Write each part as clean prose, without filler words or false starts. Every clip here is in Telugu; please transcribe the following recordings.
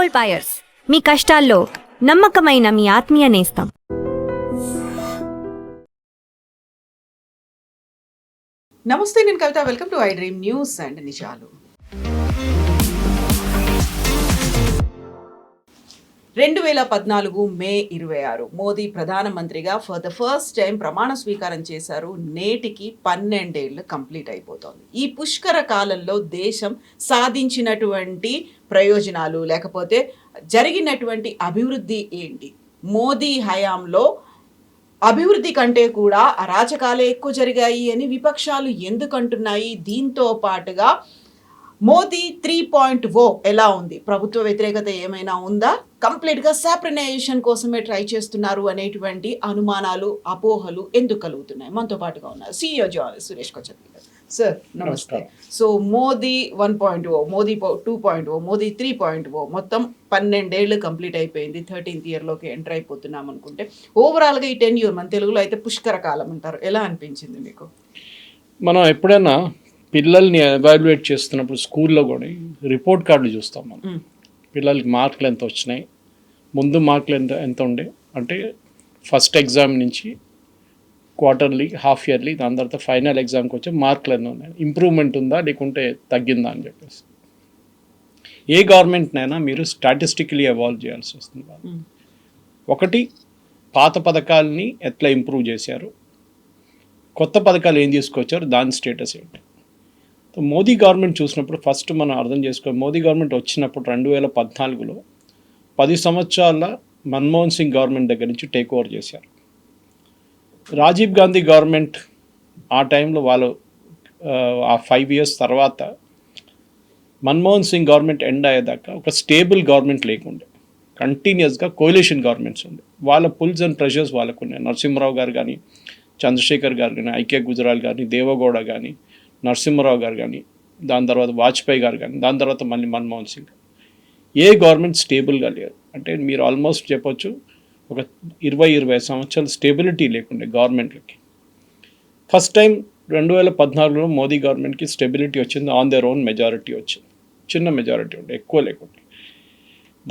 గోల్డ్ బయర్స్, మీ కష్టాల్లో నమ్మకమైన మీ ఆత్మీయ నేస్తం. నమస్తే, నేను Kavitha. Welcome to I Dream News and నిజాలు. 2014 మే 26 మోదీ ప్రధానమంత్రిగా ఫర్ ద ఫస్ట్ టైం ప్రమాణ స్వీకారం చేశారు. నేటికి 12 ఏళ్ళు కంప్లీట్ అయిపోతుంది. ఈ పుష్కర కాలంలో దేశం సాధించినటువంటి ప్రయోజనాలు లేకపోతే జరిగినటువంటి అభివృద్ధి ఏంటి? మోదీ హయాంలో అభివృద్ధి కంటే కూడా అరాచకాలే ఎక్కువ జరిగాయి అని విపక్షాలు ఎందుకంటున్నాయి? దీంతో పాటుగా మోదీ 3.0 ఎలా ఉంది? ప్రభుత్వ వ్యతిరేకత ఏమైనా ఉందా? కంప్లీట్గా సాప్రనైజేషన్ కోసమే ట్రై చేస్తున్నారు అనేటువంటి అనుమానాలు, అపోహలు ఎందుకు కలుగుతున్నాయి? మనతో పాటుగా ఉన్నారు CEO జర్నలిస్ట్ సురేష్ కొచ్చర్తి గారు. సార్ నమస్తే. సో మోదీ 1.0, మోదీ 2.0, మోదీ 3.0 మొత్తం 12 ఏళ్ళు కంప్లీట్ అయిపోయింది. 13th ఇయర్లోకి ఎంటర్ అయిపోతున్నాం అనుకుంటే ఓవరాల్గా ఈ 10 years మన తెలుగులో అయితే పుష్కర కాలం అంటారు. ఎలా అనిపించింది మీకు? మనం ఎప్పుడైనా పిల్లల్ని ఎవాల్యుయేట్ చేస్తున్నప్పుడు స్కూల్లో కూడా రిపోర్ట్ కార్డులు చూస్తాం. మనం పిల్లలకి మార్కులు ఎంత వచ్చినాయి, ముందు మార్కులు ఎంత ఉండే అంటే ఫస్ట్ ఎగ్జామ్ నుంచి క్వార్టర్లీ, హాఫ్ ఇయర్లీ, దాని తర్వాత ఫైనల్ ఎగ్జామ్కి వచ్చే మార్కులు ఎన్ని ఉన్నాయి, ఇంప్రూవ్మెంట్ ఉందా లేకుంటే తగ్గిందా అని చెప్పేసి. ఏ గవర్నమెంట్నైనా మీరు స్టాటిస్టికలీ ఎవాల్వ్ చేయాల్సి వస్తుంది. ఒకటి, పాత పథకాలని ఎట్లా ఇంప్రూవ్ చేశారు, కొత్త పథకాలు ఏం తీసుకొచ్చారు, దాని స్టేటస్ ఏంటి. మోదీ గవర్నమెంట్ చూసినప్పుడు ఫస్ట్ మనం అర్థం చేసుకోవాలి. మోదీ గవర్నమెంట్ వచ్చినప్పుడు 2014లో 10 సంవత్సరాల మన్మోహన్ సింగ్ గవర్నమెంట్ దగ్గర నుంచి టేక్ ఓవర్ చేశారు. రాజీవ్ గాంధీ గవర్నమెంట్ ఆ టైంలో వాళ్ళు ఆ 5 years తర్వాత మన్మోహన్ సింగ్ గవర్నమెంట్ ఎండ్ అయ్యేదాకా ఒక స్టేబుల్ గవర్నమెంట్ లేకుండే, కంటిన్యూస్గా కోalition గవర్నమెంట్స్ ఉండే. వాళ్ళ పుల్స్ అండ్ ప్రెషర్స్ వాళ్ళకు ఉన్నాయి. నరసింహరావు గారు కానీ, చంద్రశేఖర్ గారు కానీ, ఐకే గుజరాల్ కానీ, దేవగౌడ కానీ, నరసింహరావు గారు కానీ, దాని తర్వాత వాజ్పేయి గారు కానీ, దాని తర్వాత మళ్ళీ మన్మోహన్ సింగ్. ఏ గవర్నమెంట్ స్టేబుల్గా లేరు. అంటే మీరు ఆల్మోస్ట్ చెప్పొచ్చు ఒక 20-25 సంవత్సరాలు స్టేబిలిటీ లేకుండే గవర్నమెంట్లకి. ఫస్ట్ టైం 2014లో మోదీ గవర్నమెంట్కి స్టెబిలిటీ వచ్చింది. ఆన్ దేర్ ఓన్ మెజారిటీ వచ్చింది. చిన్న మెజారిటీ ఉండే, ఎక్కువ లేకుండే.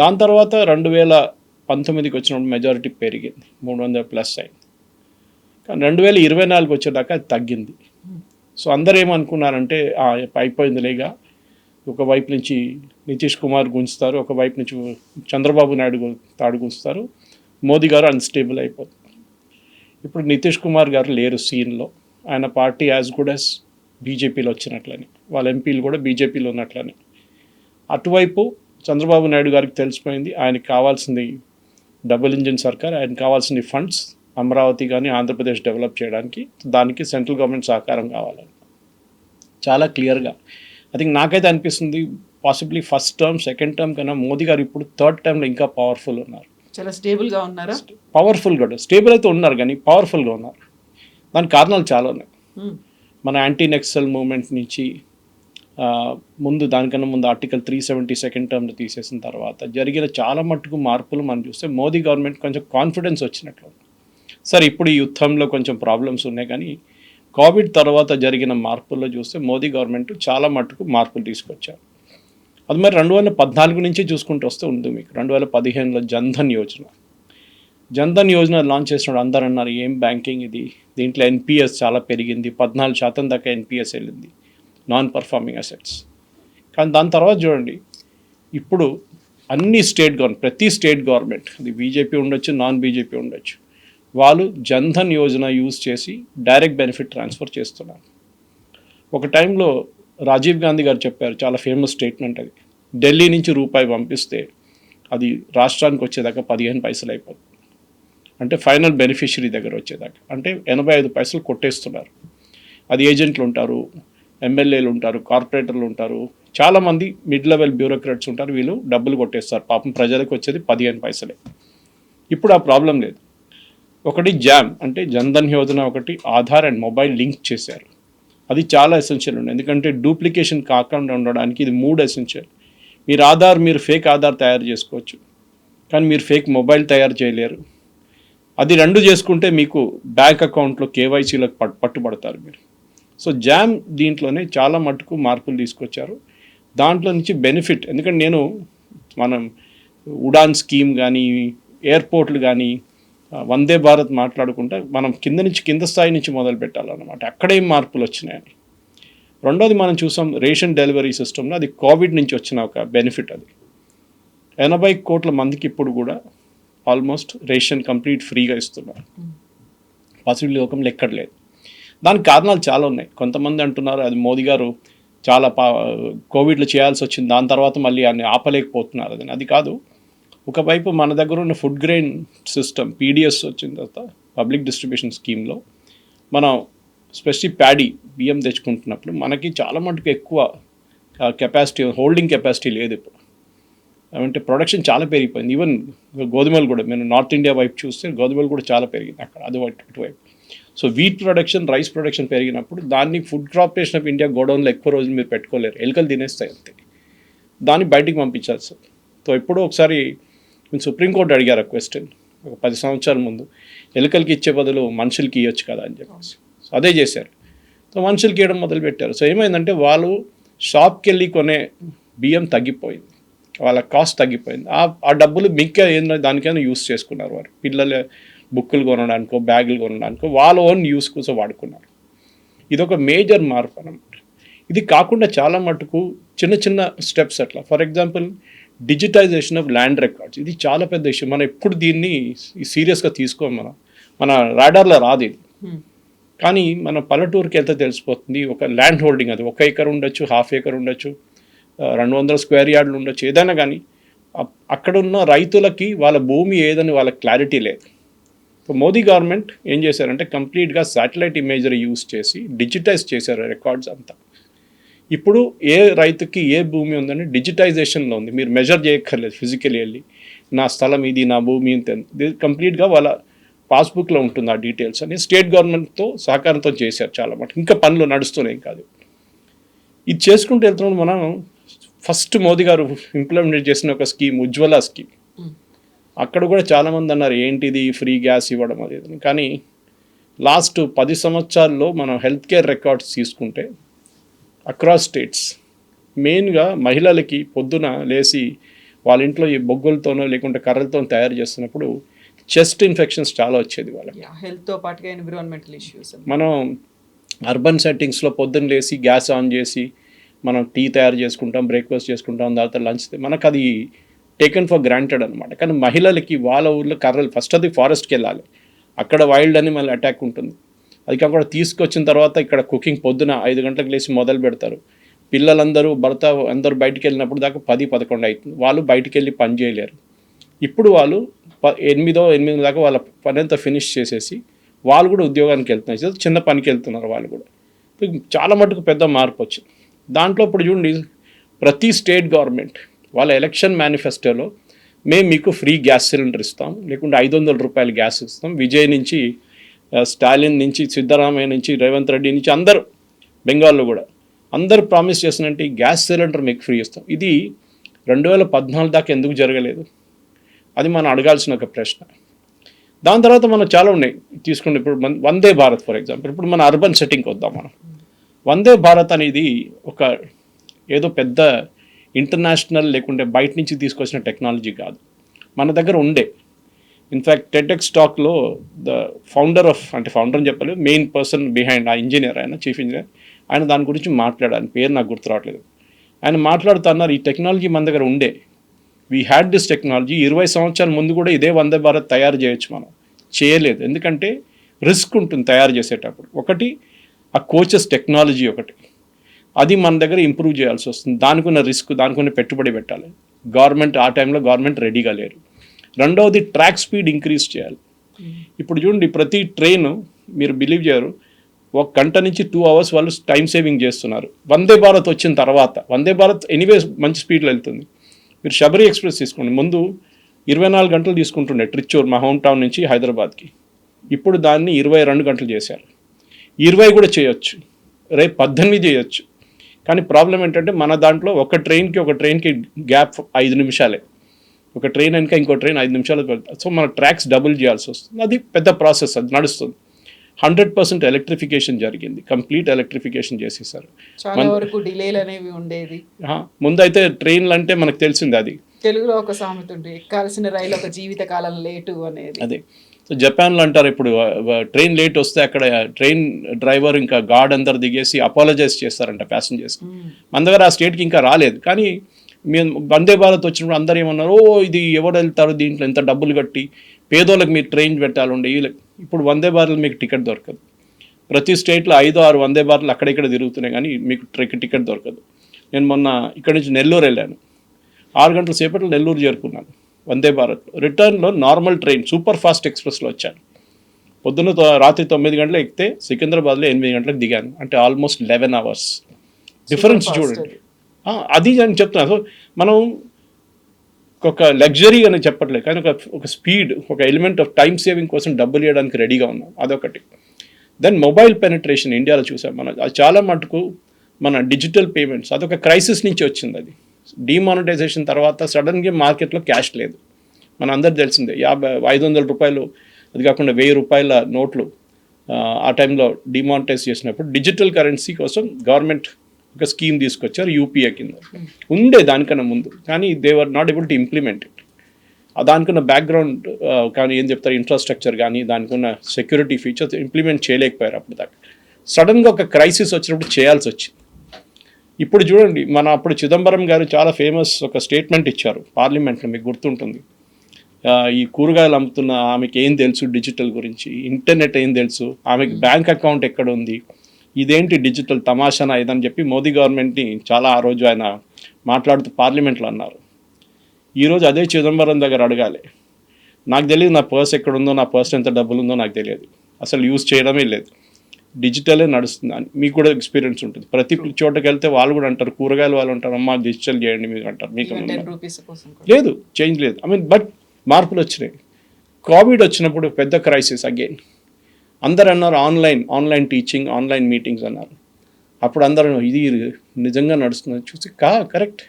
దాని తర్వాత 2019కి వచ్చినప్పుడు మెజారిటీ పెరిగింది, 300+ అయింది. కానీ 2024 వచ్చేదాకా అది తగ్గింది. సో అందరూ ఏమనుకున్నారంటే అయిపోయిందిలేగా, ఒకవైపు నుంచి నితీష్ కుమార్ గుంచుతారు, ఒకవైపు నుంచి చంద్రబాబు నాయుడు తాడు గుంచుతారు, మోదీ గారు అన్స్టేబుల్ అయిపోతుంది. ఇప్పుడు నితీష్ కుమార్ గారు లేరు సీన్లో. ఆయన పార్టీ యాజ్ గుడ్ యాజ్ బీజేపీలో వచ్చినట్లని, వాళ్ళ ఎంపీలు కూడా బీజేపీలో ఉన్నట్లని. అటువైపు చంద్రబాబు నాయుడు గారికి తెలిసిపోయింది ఆయనకి కావాల్సింది డబుల్ ఇంజిన్ సర్కార్, ఆయనకు కావాల్సింది ఫండ్స్, అమరావతి కానీ ఆంధ్రప్రదేశ్ డెవలప్ చేయడానికి. దానికి సెంట్రల్ గవర్నమెంట్ సహకారం కావాలని చాలా క్లియర్గా. ఐ థింక్ నాకైతే అనిపిస్తుంది possibly first term, second term కన్నా మోదీ గారు ఇప్పుడు థర్డ్ టర్మ్లో ఇంకా పవర్ఫుల్ ఉన్నారు. చాలా స్టేబుల్గా ఉన్నారా? పవర్ఫుల్ కూడా, స్టేబుల్ అయితే ఉన్నారు కానీ పవర్ఫుల్గా ఉన్నారు. దానికి కారణాలు చాలా ఉన్నాయి. మన యాంటీ నెక్సల్ మూవ్మెంట్ నుంచి ముందు, దానికన్నా ముందు ఆర్టికల్ 370 సెకండ్ టర్మ్లో తీసేసిన తర్వాత జరిగిన చాలా మట్టుకు మార్పులు మనం చూస్తే మోదీ గవర్నమెంట్ కొంచెం కాన్ఫిడెన్స్ వచ్చినట్లు. సరే, ఇప్పుడు ఈ యుద్ధంలో కొంచెం ప్రాబ్లమ్స్ ఉన్నాయి కానీ కోవిడ్ తర్వాత జరిగిన మార్పుల్లో చూస్తే మోదీ గవర్నమెంట్ చాలా మట్టుకు మార్పులు తీసుకొచ్చారు. అది మరి 2014 నుంచి చూసుకుంటూ వస్తే ఉంది. మీకు 2015లో జన్ధన్ యోజన లాంచ్ చేసినప్పుడు అందరూ అన్నారు ఏం బ్యాంకింగ్ ఇది, దీంట్లో NPS చాలా పెరిగింది, 14% దాకా NPS వెళ్ళింది, నాన్ పర్ఫార్మింగ్ అసెట్స్. కానీ దాని తర్వాత చూడండి, ఇప్పుడు అన్ని స్టేట్ గవర్నమెంట్, ప్రతి స్టేట్ గవర్నమెంట్, అది బీజేపీ ఉండొచ్చు, నాన్ బీజేపీ ఉండొచ్చు, వాళ్ళు జన్ధన్ యోజన యూజ్ చేసి డైరెక్ట్ బెనిఫిట్ ట్రాన్స్ఫర్ చేస్తున్నారు. ఒక టైంలో రాజీవ్ గాంధీ గారు చెప్పారు, చాలా ఫేమస్ స్టేట్మెంట్ అది, ఢిల్లీ నుంచి రూపాయి పంపిస్తే అది రాష్ట్రానికి వచ్చేదాకా 15 పైసలు అయిపోతుంది. అంటే ఫైనల్ బెనిఫిషరీ దగ్గర వచ్చేదాకా అంటే 85 పైసలు కొట్టేస్తున్నారు. అది ఏజెంట్లు ఉంటారు, ఎమ్మెల్యేలు ఉంటారు, కార్పొరేటర్లు ఉంటారు, చాలామంది మిడ్ లెవెల్ బ్యూరోక్రాట్స్ ఉంటారు, వీళ్ళు డబ్బులు కొట్టేస్తారు. పాపం ప్రజలకు వచ్చేది 15 పైసలే. ఇప్పుడు ఆ ప్రాబ్లం లేదు. ఒకటి జామ్ అంటే జన్ధన్ యోజన, ఒకటి ఆధార్ అండ్ మొబైల్ లింక్ చేశారు. అది చాలా ఎసెన్షియల్ ఉంది, ఎందుకంటే డూప్లికేషన్ కాకుండా ఉండడానికి ఇది 3 ఎసెన్షియల్. మీరు ఫేక్ ఆధార్ తయారు చేసుకోవచ్చు, కానీ మీరు ఫేక్ మొబైల్ తయారు చేయలేరు. అది 2 చేసుకుంటే మీకు బ్యాంక్ అకౌంట్లో కేవైసీలకు పట్టుబడతారు మీరు. సో జామ్ దీంట్లోనే చాలా మట్టుకు మార్పులు తీసుకొచ్చారు. దాంట్లో నుంచి బెనిఫిట్, ఎందుకంటే మనం ఉడాన్ స్కీమ్ కానీ, ఎయిర్పోర్ట్లు కానీ, వందే భారత్ మాట్లాడుకుంటే మనం కింద స్థాయి నుంచి మొదలు పెట్టాలన్నమాట. అక్కడే మార్పులు వచ్చినాయని. రెండోది మనం చూసాం రేషన్ డెలివరీ సిస్టంలో, అది కోవిడ్ నుంచి వచ్చిన ఒక బెనిఫిట్. అది 80 కోట్ల మందికి ఇప్పుడు కూడా ఆల్మోస్ట్ రేషన్ కంప్లీట్ ఫ్రీగా ఇస్తున్నారు. పాసిబిలిటీ లోకంలో ఎక్కడ లేదు. దానికి కారణాలు చాలా ఉన్నాయి. కొంతమంది అంటున్నారు అది మోదీ గారు చాలా కోవిడ్లో చేయాల్సి వచ్చింది, దాని తర్వాత మళ్ళీ అన్ని ఆపలేకపోతున్నారు అని. అది కాదు. ఒకవైపు మన దగ్గర ఉన్న ఫుడ్ గ్రెయిన్ సిస్టమ్ పీడిఎస్ వచ్చిన తర్వాత పబ్లిక్ డిస్ట్రిబ్యూషన్ స్కీమ్లో మనం స్పెసిఫిక్ ప్యాడీ బియ్యం తెచ్చుకుంటున్నప్పుడు మనకి చాలా మటుకు ఎక్కువ కెపాసిటీ, హోల్డింగ్ కెపాసిటీ లేదు ఇప్పుడు. అంటే ప్రొడక్షన్ చాలా పెరిగిపోయింది. ఈవెన్ గోధుమలు కూడా, మేము నార్త్ ఇండియా వైపు చూస్తే గోధుమలు కూడా చాలా పెరిగింది అక్కడ, అది అటువైపు. So wheat production, rice production పెరిగినప్పుడు దాన్ని ఫుడ్ కార్పొరేషన్ ఆఫ్ ఇండియా గోడౌన్లో ఎక్కువ రోజులు మీరు పెట్టుకోలేరు, ఎలుకలు తినేస్తాయి అంతే. దాన్ని బయటికి పంపించాలి సార్. సో ఎప్పుడో ఒకసారి సుప్రీంకోర్టు అడిగారు క్వశ్చన్ ఒక 10 సంవత్సరాల ముందు, ఎలుకలకి ఇచ్చే బదులు మనుషులకి ఇవ్వచ్చు కదా అని చెప్పేసి. సో అదే చేశారు. సో మనుషులకి ఇవ్వడం మొదలుపెట్టారు. సో ఏమైందంటే వాళ్ళు షాప్కి వెళ్ళి కొనే బియ్యం తగ్గిపోయింది, వాళ్ళ కాస్ట్ తగ్గిపోయింది. ఆ డబ్బులు మిగతా ఏంటంటే దానికైనా యూస్ చేసుకున్నారు వారు. పిల్లల బుక్కులు కొనడానికో, బ్యాగులు కొనడానికో వాళ్ళ ఓన్ యూస్ కోసం వాడుకున్నారు. ఇదొక మేజర్ మార్పు అన్నమాట. ఇది కాకుండా చాలా మటుకు చిన్న చిన్న స్టెప్స్ అట్లా. For example digitization of land records, ఇది చాలా పెద్ద ఇష్యూ. మనం ఎప్పుడు దీన్ని సీరియస్గా తీసుకోం, మన రాడార్లో రాదు ఇది. కానీ మన పల్లెటూరుకి ఎంత తెలిసిపోతుంది, ఒక ల్యాండ్ హోల్డింగ్, అది 1 ఎకర్ ఉండొచ్చు, 1/2 ఎకర్ ఉండొచ్చు, 200 స్క్వేర్ యార్డులు ఉండొచ్చు, ఏదైనా కానీ అక్కడున్న రైతులకి వాళ్ళ భూమి ఏదని వాళ్ళకి క్లారిటీ లేదు. సో మోదీ గవర్నమెంట్ ఏం చేశారంటే కంప్లీట్గా శాటిలైట్ ఇమేజరీ యూస్ చేసి డిజిటైజ్ చేశారు రికార్డ్స్ అంతా. ఇప్పుడు ఏ రైతుకి ఏ భూమి ఉందని డిజిటైజేషన్లో ఉంది, మీరు మెజర్ చేయక్కర్లేదు ఫిజికలీ వెళ్ళి నా స్థలం ఇది, నా భూమి ఇంత, ఇది కంప్లీట్గా వాళ్ళ పాస్బుక్లో ఉంటుంది ఆ డీటెయిల్స్ అని. స్టేట్ గవర్నమెంట్తో సహకారంతో చేశారు చాలా మటుకు, ఇంకా పనులు నడుస్తున్నాయి కాదు. ఇది చేసుకుంటూ వెళ్తున్నాం. మనం ఫస్ట్ మోదీ గారు ఇంప్లిమెంట్ చేసిన ఒక స్కీమ్ ఉజ్వల స్కీమ్, అక్కడ కూడా చాలామంది అన్నారు ఏంటిది ఫ్రీ గ్యాస్ ఇవ్వడం అది, కానీ లాస్ట్ 10 సంవత్సరాల్లో మనం హెల్త్ కేర్ రికార్డ్స్ తీసుకుంటే అక్రాస్ స్టేట్స్ మెయిన్గా మహిళలకి పొద్దున లేచి వాళ్ళ ఇంట్లో ఈ బొగ్గులతోనో లేకుంటే కర్రలతో తయారు చేస్తున్నప్పుడు చెస్ట్ ఇన్ఫెక్షన్స్ చాలా వచ్చేది వాళ్ళకి. హెల్త్తో పాటుగా ఎన్విరాన్మెంటల్ ఇష్యూస్. మనం అర్బన్ సెట్టింగ్స్లో పొద్దున్న లేచి గ్యాస్ ఆన్ చేసి మనం టీ తయారు చేసుకుంటాం, బ్రేక్ఫాస్ట్ చేసుకుంటాం, తర్వాత లంచ్, మనకు అది టేకెన్ ఫర్ గ్రాంటెడ్ అనమాట. కానీ మహిళలకి వాళ్ళ ఊళ్ళో కర్రలు, ఫస్ట్ అది ఫారెస్ట్కి వెళ్ళాలి, అక్కడ వైల్డ్ అనిమల్ అటాక్ ఉంటుంది, అది కాకుండా తీసుకొచ్చిన తర్వాత ఇక్కడ కుకింగ్ పొద్దున 5 గంటలకు లేచి మొదలు పెడతారు. పిల్లలందరూ భర్త అందరూ బయటికి వెళ్ళినప్పుడు దాకా 10-11 అవుతుంది, వాళ్ళు బయటికి వెళ్ళి పని చేయలేరు. ఇప్పుడు వాళ్ళు 8 దాకా వాళ్ళ పని అంతా ఫినిష్ చేసేసి వాళ్ళు కూడా ఉద్యోగానికి వెళ్తున్నారు, చిన్న పనికి వెళ్తున్నారు వాళ్ళు కూడా. చాలా మటుకు పెద్ద మార్పు వచ్చింది దాంట్లో. ఇప్పుడు చూడండి, ప్రతి స్టేట్ గవర్నమెంట్ వాళ్ళ ఎలక్షన్ మేనిఫెస్టోలో మేము మీకు ఫ్రీ గ్యాస్ సిలిండర్ ఇస్తాం, లేకుంటే 500 రూపాయలు గ్యాస్ ఇస్తాం. విజయ్ నుంచి, స్టాలిన్ నుంచి, సిద్ధరామయ్య నుంచి, రేవంత్ రెడ్డి నుంచి, అందరూ బెంగాల్లో కూడా అందరూ ప్రామిస్ చేసినట్టు గ్యాస్ సిలిండర్ మీకు ఫ్రీ ఇస్తాం. ఇది 2014 దాకా ఎందుకు జరగలేదు, అది మనం అడగాల్సిన ఒక ప్రశ్న. దాని తర్వాత మనం చాలా ఉన్నాయి తీసుకుంటే, ఇప్పుడు వందే భారత్ ఫర్ ఎగ్జాంపుల్, ఇప్పుడు మన అర్బన్ సెట్టింగ్కి వద్దాం. మనం వందే భారత్ అనేది ఒక ఏదో పెద్ద ఇంటర్నేషనల్ లేకుంటే బయట నుంచి తీసుకొచ్చిన టెక్నాలజీ కాదు, మన దగ్గర ఉండే. ఇన్ఫ్యాక్ట్ టెడ్ఎక్స్ టాక్లో ద ఫౌండర్ అని చెప్పలేదు, మెయిన్ పర్సన్ బిహైండ్ ఆ ఇంజనీర్, ఆయన చీఫ్ ఇంజనీర్, ఆయన దాని గురించి మాట్లాడాను, పేరు నాకు గుర్తు రావట్లేదు. ఆయన మాట్లాడుతున్నారు ఈ టెక్నాలజీ మన దగ్గర ఉండే, వీ హ్యాడ్ దిస్ టెక్నాలజీ, 20 సంవత్సరాల ముందు కూడా ఇదే వందే భారత్ తయారు చేయొచ్చు, మనం చేయలేదు. ఎందుకంటే రిస్క్ ఉంటుంది తయారు చేసేటప్పుడు. ఒకటి ఆ కోచెస్ టెక్నాలజీ, ఒకటి అది మన దగ్గర ఇంప్రూవ్ చేయాల్సి వస్తుంది, దానికి ఉన్న రిస్క్, దానికి ఉన్న పెట్టుబడి పెట్టాలి. గవర్నమెంట్ ఆ టైంలో రెడీగా లేరు. రెండవది ట్రాక్ స్పీడ్ ఇంక్రీజ్ చేయాలి. ఇప్పుడు చూడండి, ప్రతి ట్రైన్ మీరు బిలీవ్ చేయరు, 1 గంట నుంచి 2 అవర్స్ వాళ్ళు టైం సేవింగ్ చేస్తున్నారు. వందే భారత్ వచ్చిన తర్వాత, వందే భారత్ ఎనీవేస్ మంచి స్పీడ్లో వెళ్తుంది. మీరు శబరి ఎక్స్ప్రెస్ తీసుకోండి, ముందు 24 గంటలు తీసుకుంటుండే ట్రిచ్చూర్, మా హోమ్ టౌన్ నుంచి హైదరాబాద్కి, ఇప్పుడు దాన్ని 22 గంటలు చేశారు. 20 కూడా చేయొచ్చు, రేపు 18 చేయొచ్చు. కానీ ప్రాబ్లం ఏంటంటే మన దాంట్లో ఒక ట్రైన్కి గ్యాప్ 5 నిమిషాలే, ఒక ట్రైన్ వెనక ఇంకో ట్రైన్ 5 నిమిషాలు వెళ్తారు. సో మన ట్రాక్స్ డబుల్ చేయాల్సి వస్తుంది, అది పెద్ద ప్రాసెస్, అది నడుస్తుంది. 100% ఎలక్ట్రిఫికేషన్ జరిగింది, కంప్లీట్ ఎలక్ట్రిఫికేషన్ చేసేసారు. చాలా వరకు డిలేలు అనేవి ఉండేది. ముందైతే ట్రైన్లు అంటే మనకు తెలిసింది, అది తెలుగులో ఒక సామెత ఉంది, ఎక్కాల్సిన రైలు ఒక జీవిత కాలం లేటు అనేది. అదే. సో జపాన్లో అంటారు ఇప్పుడు ట్రైన్ లేట్ వస్తే అక్కడ ట్రైన్ డ్రైవర్ ఇంకా గార్డ్ అందరు దిగేసి అపాలజైజ్ చేస్తారంట ప్యాసింజర్స్కి. మన దగ్గర ఆ స్టేట్కి ఇంకా రాలేదు, కానీ మేము వందే భారత్ వచ్చినప్పుడు అందరు ఏమన్నారు, ఓ ఇది ఎవరు వెళ్తారు దీంట్లో ఎంత డబ్బులు కట్టి, పేదోళ్ళకి మీరు ట్రైన్ పెట్టాలండి. ఇప్పుడు వందే భారత్ మీకు టికెట్ దొరకదు. ప్రతి స్టేట్లో 5-6 వందే భారత్లు అక్కడిక్కడ తిరుగుతున్నాయి, కానీ మీకు టికెట్ దొరకదు. నేను మొన్న ఇక్కడి నుంచి నెల్లూరు వెళ్ళాను, 6 గంటల సేపట్లో నెల్లూరు చేరుకున్నాను వందే భారత్. రిటర్న్లో నార్మల్ ట్రైన్ సూపర్ ఫాస్ట్ ఎక్స్ప్రెస్లో వచ్చాను. పొద్దున్న రాత్రి 9 గంటలకు ఎక్కితే సికింద్రాబాద్లో 8 గంటలకు దిగాను. అంటే ఆల్మోస్ట్ 11 hours డిఫరెన్స్ చూడండి. అది నేను చెప్తున్నాను. సో మనం ఒక లగ్జరీ అని చెప్పట్లేదు, కానీ ఒక స్పీడ్, ఒక ఎలిమెంట్ ఆఫ్ టైం సేవింగ్ కోసం డబ్బులు ఇవ్వడానికి రెడీగా ఉన్నాం, అదొకటి. దెన్ మొబైల్ పెనిట్రేషన్ ఇండియాలో చూసాం మనం, అది చాలా మటుకు మన డిజిటల్ పేమెంట్స్ అదొక క్రైసిస్ నుంచి వచ్చింది. అది డిమానిటైజేషన్ తర్వాత సడన్గా మార్కెట్లో క్యాష్ లేదు, మన అందరు తెలిసిందే. 500 రూపాయలు, అది కాకుండా 1000 రూపాయల నోట్లు ఆ టైంలో డిమానిటైజ్ చేసినప్పుడు డిజిటల్ కరెన్సీ కోసం గవర్నమెంట్ ఒక స్కీమ్ తీసుకొచ్చారు, యూపీఐ కింద. ఉండే దానికన్నా ముందు, కానీ they were not able to implement it. దానికున్న బ్యాక్గ్రౌండ్ కానీ ఏం చెప్తారు, ఇన్ఫ్రాస్ట్రక్చర్ కానీ దానికున్న సెక్యూరిటీ ఫీచర్స్ ఇంప్లిమెంట్ చేయలేకపోయారు అప్పుడు దాకా. సడన్గా ఒక క్రైసిస్ వచ్చినప్పుడు చేయాల్సి వచ్చింది. ఇప్పుడు చూడండి, మన అప్పుడు చిదంబరం గారు చాలా ఫేమస్ ఒక స్టేట్మెంట్ ఇచ్చారు పార్లమెంట్లో, మీకు గుర్తుంటుంది. ఈ కూరగాయలు అమ్ముతున్న ఆమెకి ఏం తెలుసు డిజిటల్ గురించి, ఇంటర్నెట్ ఏం తెలుసు, ఆమెకి బ్యాంక్ అకౌంట్ ఎక్కడ ఉంది, ఇదేంటి డిజిటల్ తమాషానా ఇదని చెప్పి మోదీ గవర్నమెంట్ని చాలా ఆ రోజు ఆయన మాట్లాడుతూ పార్లమెంట్లో అన్నారు. ఈరోజు అదే చిదంబరం దగ్గర అడగాలి, నాకు తెలియదు నా పర్స్ ఎక్కడుందో, నా పర్స్ ఎంత డబ్బులు ఉందో నాకు తెలియదు, అసలు యూజ్ చేయడమే లేదు, డిజిటలే నడుస్తుంది అని. మీకు కూడా ఎక్స్పీరియన్స్ ఉంటుంది. ప్రతి చోటకి వెళ్తే వాళ్ళు కూడా అంటారు, కూరగాయలు వాళ్ళు అంటారు, అమ్మా డిజిటల్ చేయండి మీకు అంటారు. మీకు లేదు, చేంజ్ లేదు. బట్ మార్పులు వచ్చినాయి. కోవిడ్ వచ్చినప్పుడు పెద్ద క్రైసిస్ అగైన్. అందరు అన్నారు ఆన్లైన్ టీచింగ్, ఆన్లైన్ మీటింగ్స్ అన్నారు. అప్పుడు అందరూ ఇది నిజంగా నడుస్తుంది చూసి కరెక్ట్,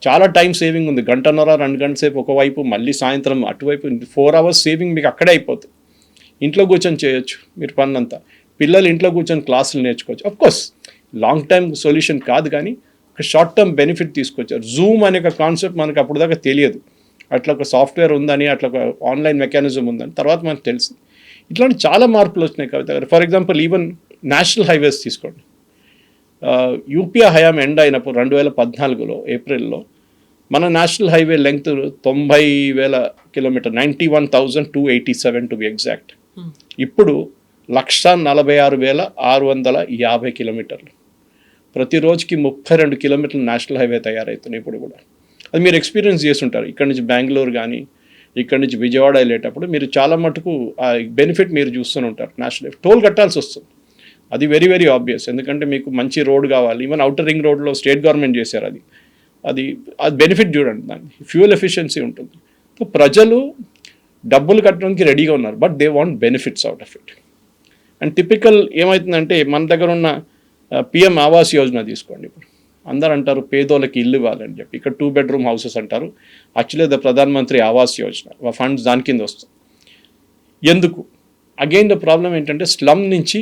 చాలా టైం సేవింగ్ ఉంది. 1.5-2 గంటల సేపు ఒకవైపు, మళ్ళీ సాయంత్రం అటువైపు 4 hours సేవింగ్ మీకు అక్కడే అయిపోతుంది. ఇంట్లో కూర్చొని చేయొచ్చు మీరు పన్నంతా. పిల్లలు ఇంట్లో కూర్చొని క్లాసులు నేర్చుకోవచ్చు. అఫ్కోర్స్ లాంగ్ టైం సొల్యూషన్ కాదు, కానీ ఒక షార్ట్ టర్మ్ బెనిఫిట్ తీసుకొచ్చారు. జూమ్ అనే ఒక కాన్సెప్ట్ మనకు అప్పుడు దాకా తెలియదు, అట్లా ఒక సాఫ్ట్వేర్ ఉందని, అట్లా ఒక ఆన్లైన్ మెకానిజం ఉందని తర్వాత మనకు తెలిసింది. ఇట్లాంటి చాలా మార్పులు వచ్చినాయి కవిత గారు. For example even national highways తీసుకోండి. యూపీఐ హయాం ఎండ్ అయినప్పుడు 2014లో ఏప్రిల్లో మన national highway length 90,000 kilometer, 91,287 to be exact. ఇప్పుడు 146,650 కిలోమీటర్లు. ప్రతిరోజుకి 32 కిలోమీటర్లు నేషనల్ హైవే తయారవుతున్నాయి ఇప్పుడు కూడా. అది మీరు ఎక్స్పీరియన్స్ చేస్తుంటారు. ఇక్కడ నుంచి బెంగళూరు కానీ, ఇక్కడ నుంచి విజయవాడ వెళ్ళేటప్పుడు మీరు చాలా మటుకు ఆ బెనిఫిట్ మీరు చూస్తూనే ఉంటారు. నేషనల్ హైవే టోల్ కట్టాల్సి వస్తుంది, అది వెరీ వెరీ ఆబ్వియస్. ఎందుకంటే మీకు మంచి రోడ్ కావాలి. ఈవెన్ అవుటర్ రింగ్ రోడ్లో స్టేట్ గవర్నమెంట్ చేశారు. అది బెనిఫిట్ చూడండి, దాన్ని ఫ్యూయల్ ఎఫిషియన్సీ ఉంటుంది. సో ప్రజలు డబ్బులు కట్టడానికి రెడీగా ఉన్నారు, but they want benefits out of it. And typical ఏమవుతుందంటే, మన దగ్గర ఉన్న పిఎం ఆవాస్ యోజన తీసుకోండి. ఇప్పుడు అందరు అంటారు పేదోళ్ళకి ఇల్లు ఇవ్వాలని చెప్పి, ఇక్కడ 2 bedroom హౌసెస్ అంటారు. Actually the Pradhan Mantri Awas Yojana funds దాని కింద వస్తుంది. ఎందుకు? అగైన్ ద ప్రాబ్లం ఏంటంటే, స్లమ్ నుంచి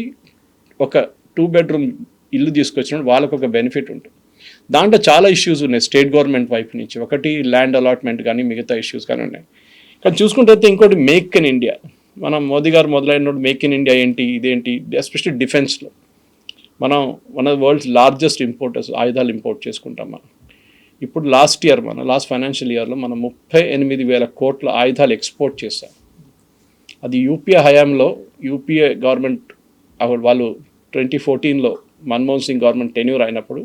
ఒక 2 bedroom ఇల్లు తీసుకొచ్చినప్పుడు వాళ్ళకు ఒక బెనిఫిట్ ఉంటుంది. దాంట్లో చాలా ఇష్యూస్ ఉన్నాయి స్టేట్ గవర్నమెంట్ వైపు నుంచి. ఒకటి ల్యాండ్ అలాట్మెంట్ కానీ, మిగతా ఇష్యూస్ కానీ ఉన్నాయి. కానీ చూసుకుంటే ఇంకోటి మేక్ ఇన్ ఇండియా. మనం మోదీ గారు మొదలైనప్పుడు మేక్ ఇన్ ఇండియా ఏంటి, ఇదేంటి, ఎస్పెషల్లీ డిఫెన్స్లో మనం one of the world's largest importers, ఆయుధాలు ఇంపోర్ట్ చేసుకుంటాం మనం. ఇప్పుడు లాస్ట్ ఫైనాన్షియల్ ఇయర్లో మనం 38,000 కోట్ల ఆయుధాలు ఎక్స్పోర్ట్ చేశాం. అది యూపీఐ హయాంలో, యూపీఐ గవర్నమెంట్ వాళ్ళు 2014లో మన్మోహన్ సింగ్ గవర్నమెంట్ టెన్యూర్ అయినప్పుడు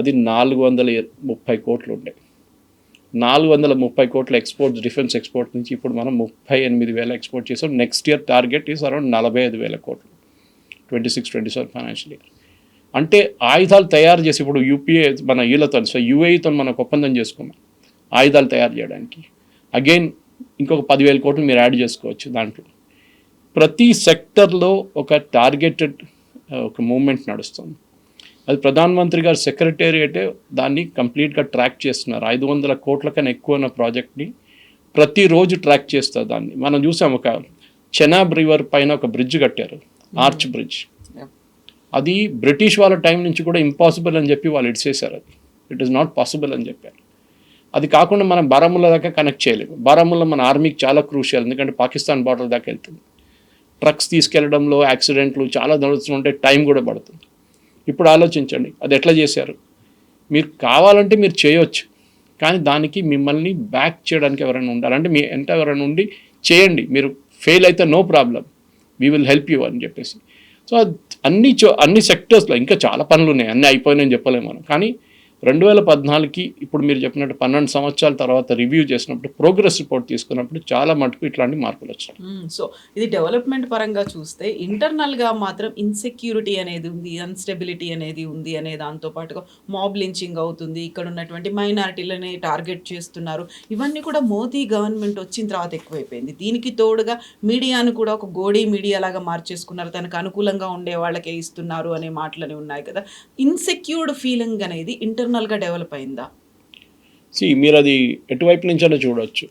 అది 430 కోట్లు ఉండే. 430 కోట్ల ఎక్స్పోర్ట్స్, డిఫెన్స్ ఎక్స్పోర్ట్ నుంచి ఇప్పుడు మనం 38,000 ఎక్స్పోర్ట్ చేసాం. Next year target is around 45,000 కోట్లు 26-27 ఫైనాన్షియల్ ఇయర్. అంటే ఆయుధాలు తయారు చేసి ఇప్పుడు యూపీఏ మన వీళ్ళతో, సో యూఏఈతో మనకు ఒప్పందం చేసుకున్నాం ఆయుధాలు తయారు చేయడానికి. అగైన్ ఇంకొక 10,000 కోట్లు మీరు యాడ్ చేసుకోవచ్చు. దాంట్లో ప్రతి సెక్టర్లో ఒక టార్గెటెడ్ ఒక మూవ్మెంట్ నడుస్తుంది. అది ప్రధానమంత్రి గారు సెక్రటేరియటే దాన్ని కంప్లీట్గా ట్రాక్ చేస్తున్నారు. 500 కోట్ల కన్నా ఎక్కువ ఉన్న ప్రాజెక్ట్ని ప్రతిరోజు ట్రాక్ చేస్తారు. దాన్ని మనం చూసాం. ఒక చెనాబ్ రివర్ పైన ఒక బ్రిడ్జ్ కట్టారు, ఆర్చ్ బ్రిడ్జ్. అది బ్రిటిష్ వాళ్ళ టైం నుంచి కూడా ఇంపాసిబుల్ అని చెప్పి వాళ్ళు ఇడిచేశారు. అది ఇట్ ఈస్ నాట్ పాసిబుల్ అని చెప్పారు. అది కాకుండా మనం బారాముల్లా దాకా కనెక్ట్ చేయలేము. బారాముల్లా మన ఆర్మీకి చాలా క్రూషియల్, ఎందుకంటే పాకిస్తాన్ బార్డర్ దాకా వెళ్తుంది. ట్రక్స్ తీసుకెళ్లడంలో యాక్సిడెంట్లు చాలా నడుస్తుంటే టైం కూడా పడుతుంది. ఇప్పుడు ఆలోచించండి అది ఎట్లా చేశారు. మీరు కావాలంటే మీరు చేయొచ్చు, కానీ దానికి మిమ్మల్ని బ్యాక్ చేయడానికి ఎవరైనా ఉండాలి. అంటే మీ ఎంత ఎవరైనా ఉండి చేయండి, మీరు ఫెయిల్ అయితే no problem, we will help you అని చెప్పేసి. సో అన్ని సెక్టర్స్లో ఇంకా చాలా పనులు ఉన్నాయి, అన్నీ అయిపోయినాయని చెప్పలేము మనం. కానీ 2014కి ఇప్పుడు మీరు చెప్పినట్టు 12 సంవత్సరాల తర్వాత రివ్యూ చేసినప్పుడు, ప్రోగ్రెస్ రిపోర్ట్ తీసుకున్నప్పుడు చాలా మటుకు ఇట్లాంటి మార్పులు వచ్చాయి. సో ఇది డెవలప్మెంట్ పరంగా చూస్తే ఇంటర్నల్గా మాత్రం ఇన్సెక్యూరిటీ అనేది ఉంది, అన్స్టెబిలిటీ అనేది ఉంది అనే దాంతో పాటుగా మాబ్ లించింగ్ అవుతుంది, ఇక్కడ ఉన్నటువంటి మైనారిటీలని టార్గెట్ చేస్తున్నారు. ఇవన్నీ కూడా మోదీ గవర్నమెంట్ వచ్చిన తర్వాత ఎక్కువైపోయింది. దీనికి తోడుగా మీడియాను కూడా ఒక గోడీ మీడియా లాగా మార్చేసుకున్నారు, తనకు అనుకూలంగా ఉండే వాళ్ళకే ఇస్తున్నారు అనే మాటలని ఉన్నాయి కదా. ఇన్సెక్యూర్డ్ ఫీలింగ్ అనేది ఇంటర్నల్గా డెవలప్ అయిందా? మీరు అది ఎటువైపు నుంచో చూడొచ్చు.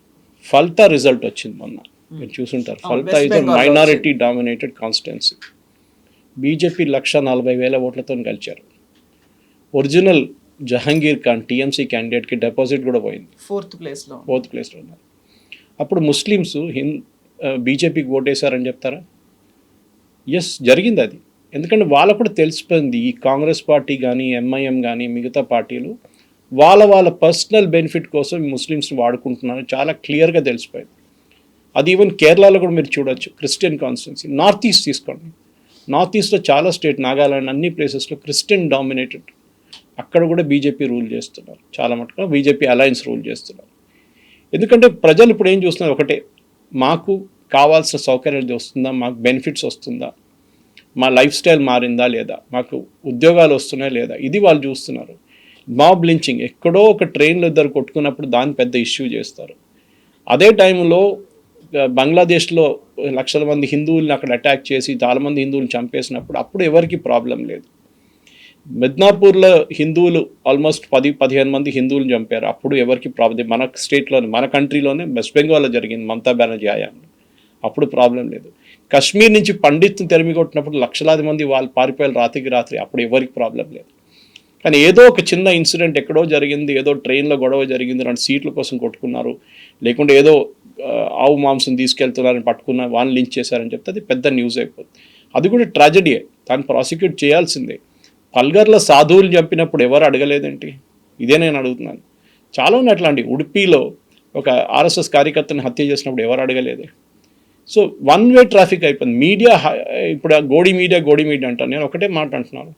ఫల్తా రిజల్ట్ వచ్చింది మొన్న, మీరు చూసుంటారు. Falta is minority dominated constituency. BJP 140,000 ఓట్లతో గెలిచారు. ఒరిజినల్ జహంగీర్ ఖాన్ టీఎంసీ క్యాండిడేట్కి డిపాజిట్ కూడా పోయింది, ఫోర్త్ ప్లేస్లో ఉన్నారు. అప్పుడు ముస్లిమ్స్ బీజేపీకి ఓటేశారని చెప్తారా? ఎస్, జరిగింది అది. ఎందుకంటే వాళ్ళకు కూడా తెలిసిపోయింది ఈ కాంగ్రెస్ పార్టీ కానీ ఎంఐఎం కానీ మిగతా పార్టీలు వాళ్ళ పర్సనల్ బెనిఫిట్ కోసం ముస్లిమ్స్ని వాడుకుంటున్నారు, చాలా క్లియర్గా తెలిసిపోయింది. అది ఈవెన్ కేరళలో కూడా మీరు చూడొచ్చు, క్రిస్టియన్ కాన్స్టిట్యున్సీ. నార్త్ ఈస్ట్ తీసుకోండి, నార్త్ ఈస్ట్లో చాలా స్టేట్, నాగాలాండ్ అన్ని ప్లేసెస్లో క్రిస్టియన్ డామినేటెడ్. అక్కడ కూడా బీజేపీ రూల్ చేస్తున్నారు, చాలా మటుకు బీజేపీ అలయన్స్ రూల్ చేస్తున్నారు. ఎందుకంటే ప్రజలు ఇప్పుడు ఏం చూస్తున్నారు, ఒకటే, మాకు కావాల్సిన సౌకర్యాలు వస్తుందా, మాకు బెనిఫిట్స్ వస్తుందా, మా లైఫ్ స్టైల్ మారిందా లేదా, మాకు ఉద్యోగాలు వస్తున్నాయా లేదా, ఇది వాళ్ళు చూస్తున్నారు. మాబ్ లించింగ్, ఎక్కడో ఒక ట్రైన్లో ఇద్దరు కొట్టుకున్నప్పుడు దాన్ని పెద్ద ఇష్యూ చేస్తారు. అదే టైంలో బంగ్లాదేశ్లో లక్షల మంది హిందువుల్ని అక్కడ అటాక్ చేసి చాలామంది హిందువులు చంపేసినప్పుడు అప్పుడు ఎవరికి ప్రాబ్లం లేదు. మిద్నాపూర్లో హిందువులు ఆల్మోస్ట్ 10-15 మంది హిందువులు చంపారు, అప్పుడు ఎవరికి ప్రాబ్లం. మన స్టేట్లోనే, మన కంట్రీలోనే, వెస్ట్ బెంగాల్లో జరిగింది మమతా బెనర్జీ హయాంలో, అప్పుడు ప్రాబ్లం లేదు. కశ్మీర్ నుంచి పండిత్ని తెరిమి కొట్టినప్పుడు లక్షలాది మంది వాళ్ళు పారిపోయారు రాత్రికి రాత్రి, అప్పుడు ఎవరికి ప్రాబ్లం లేదు. కానీ ఏదో ఒక చిన్న ఇన్సిడెంట్ ఎక్కడో జరిగింది, ఏదో ట్రైన్లో గొడవ జరిగింది, 2 సీట్ల కోసం కొట్టుకున్నారు, లేకుంటే ఏదో ఆవు మాంసం తీసుకెళ్తున్నారని పట్టుకున్న వాళ్ళని లించ్ చేశారని చెప్తే అది పెద్ద న్యూస్ అయిపోతుంది. అది కూడా ట్రాజడీయే, దాన్ని ప్రాసిక్యూట్ చేయాల్సిందే. పల్గర్లో సాధువులు చంపినప్పుడు ఎవరు అడగలేదేంటి? ఇదే నేను అడుగుతున్నాను. చాలా ఉన్నాయి అట్లాంటి. ఉడిపిలో ఒక ఆర్ఎస్ఎస్ కార్యకర్తని హత్య చేసినప్పుడు ఎవరు అడగలేదే. సో వన్ వే ట్రాఫిక్ అయిపోయింది. మీడియా ఇప్పుడు గోడి మీడియా అంటాను. నేను ఒకటే మాట అంటున్నాను,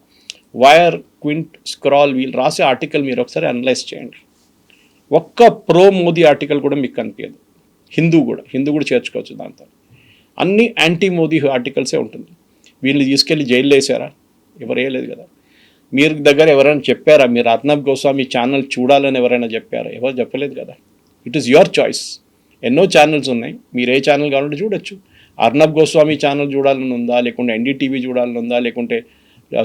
వైర్, క్వింట్, స్క్రాల్, వీళ్ళు రాసే ఆర్టికల్ మీరు ఒకసారి అనలైజ్ చేయండి. ఒక్క ప్రో మోదీ ఆర్టికల్ కూడా మీకు కనిపించదు. హిందూ కూడా చేర్చుకోవచ్చు దాంతో. అన్ని యాంటీ మోదీ ఆర్టికల్సే ఉంటుంది. వీళ్ళు తీసుకెళ్ళి జైల్లో వేసారా? ఎవరు వేయలేదు కదా. మీరు దగ్గర ఎవరైనా చెప్పారా, మీరు అర్నబ్ గోస్వామి ఛానల్ చూడాలని ఎవరైనా చెప్పారా? ఎవరు చెప్పలేదు కదా. It is your choice. ఎన్నో ఛానల్స్ ఉన్నాయి, మీరు ఏ ఛానల్ కావాలంటే చూడొచ్చు. అర్నబ్ గోస్వామి ఛానల్ చూడాలని ఉందా, లేకుంటే ఎన్డీటీవీ చూడాలని ఉందా, లేకుంటే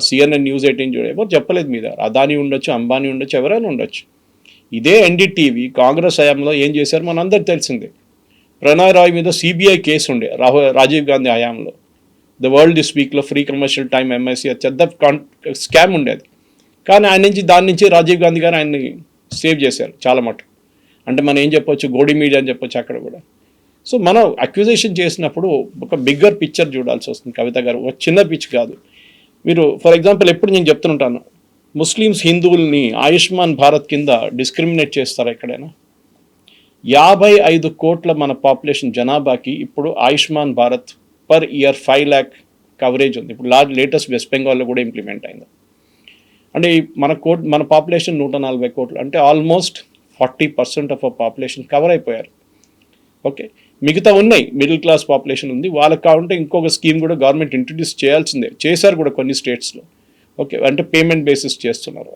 CNN News 18 చూడాలి, ఎవరు చెప్పలేదు. మీద అదానీ ఉండొచ్చు, అంబానీ ఉండొచ్చు, ఎవరైనా ఉండొచ్చు. ఇదే ఎన్డీటీవీ కాంగ్రెస్ హయాంలో ఏం చేశారు మనందరికి తెలిసిందే. ప్రణయ్ రాయ్ మీద CBI కేసు ఉండే రాజీవ్ గాంధీ హయాంలో. ద వరల్డ్ దిస్ వీక్లో free commercial time MIC చెద్ద scam ఉండేది. కానీ దాని నుంచి రాజీవ్ గాంధీ గారు ఆయన్ని సేవ్ చేశారు చాలా మటుకు. అంటే మనం ఏం చెప్పొచ్చు, గోడి మీడియా అని చెప్పొచ్చు అక్కడ కూడా. సో మనం అక్యూజేషన్ చేసినప్పుడు ఒక బిగ్గర్ పిక్చర్ చూడాల్సి వస్తుంది కవిత గారు, ఒక చిన్న పిచ్ కాదు. మీరు ఫర్ ఎగ్జాంపుల్ ఎప్పుడు నేను చెప్తుంటాను, ముస్లిమ్స్ హిందువుల్ని ఆయుష్మాన్ భారత్ కింద డిస్క్రిమినేట్ చేస్తారా ఎక్కడైనా? 55 కోట్ల మన పాపులేషన్ జనాభాకి ఇప్పుడు Ayushman Bharat per year 5 lakh coverage ఉంది. ఇప్పుడు లేటెస్ట్ వెస్ట్ బెంగాల్లో కూడా ఇంప్లిమెంట్ అయింది. అంటే మన పాపులేషన్ 140 కోట్లు, అంటే ఆల్మోస్ట్ 40% ఆఫ్ పాపులేషన్ కవర్ అయిపోయారు. ఓకే, మిగతా ఉన్నాయి, మిడిల్ క్లాస్ పాపులేషన్ ఉంది, వాళ్ళకి కావాలంటే ఇంకొక స్కీమ్ కూడా గవర్నమెంట్ ఇంట్రడ్యూస్ చేయాల్సిందే, చేశారు కూడా కొన్ని స్టేట్స్లో. ఓకే, అంటే పేమెంట్ బేసిస్ చేస్తున్నారు.